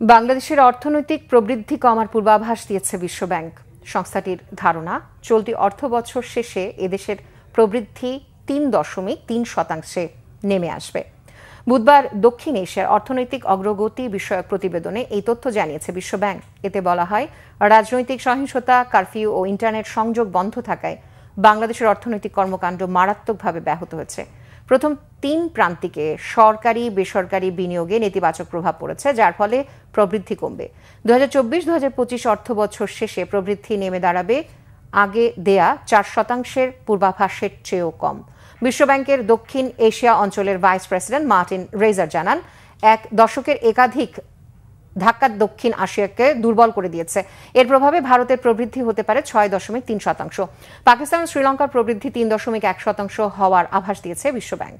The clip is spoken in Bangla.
বাংলাদেশের অর্থনৈতিক প্রবৃদ্ধি কমার পূর্বাভাস দিয়েছে বিশ্বব্যাংক। সংস্থাটির ধারণা, চলতি অর্থবছর শেষে এদেশের প্রবৃদ্ধি ৩.৩% নেমে আসবে। বুধবার দক্ষিণ এশিয়ার অর্থনৈতিক অগ্রগতি বিষয়ক প্রতিবেদনে এই তথ্য জানিয়েছে বিশ্বব্যাংক। এতে বলা হয়, রাজনৈতিক সহিংসতা, কারফিউ ও ইন্টারনেট সংযোগ বন্ধ থাকায় বাংলাদেশের অর্থনৈতিক কর্মকাণ্ড মারাত্মকভাবে ব্যাহত হয়েছে। প্রথম ৩ প্রান্তিকে সরকারি বেসরকারি বিনিয়োগে নেতিবাচক প্রভাব পড়েছে, যার ফলে প্রবৃদ্ধি কমবে। 2024-2025 অর্থবছর শেষে প্রবৃদ্ধি নেমে দাঁড়াবে আগে দেয়া 4%-এর পূর্বাভাসের চেয়েও কম। বিশ্বব্যাংকের দক্ষিণ এশিয়া অঞ্চলের ভাইস প্রেসিডেন্ট মার্টিন রেজার জানান, এক দশকের একাধিক ধাক্কা দক্ষিণ এশিয়াকে দুর্বল করে দিয়েছে। এর প্রভাবে ভারতের প্রবৃদ্ধি হতে পারে 6.3%। পাকিস্তান ও শ্রীলঙ্কার প্রবৃদ্ধি 3.1% হওয়ার আভাস দিয়েছে বিশ্বব্যাংক।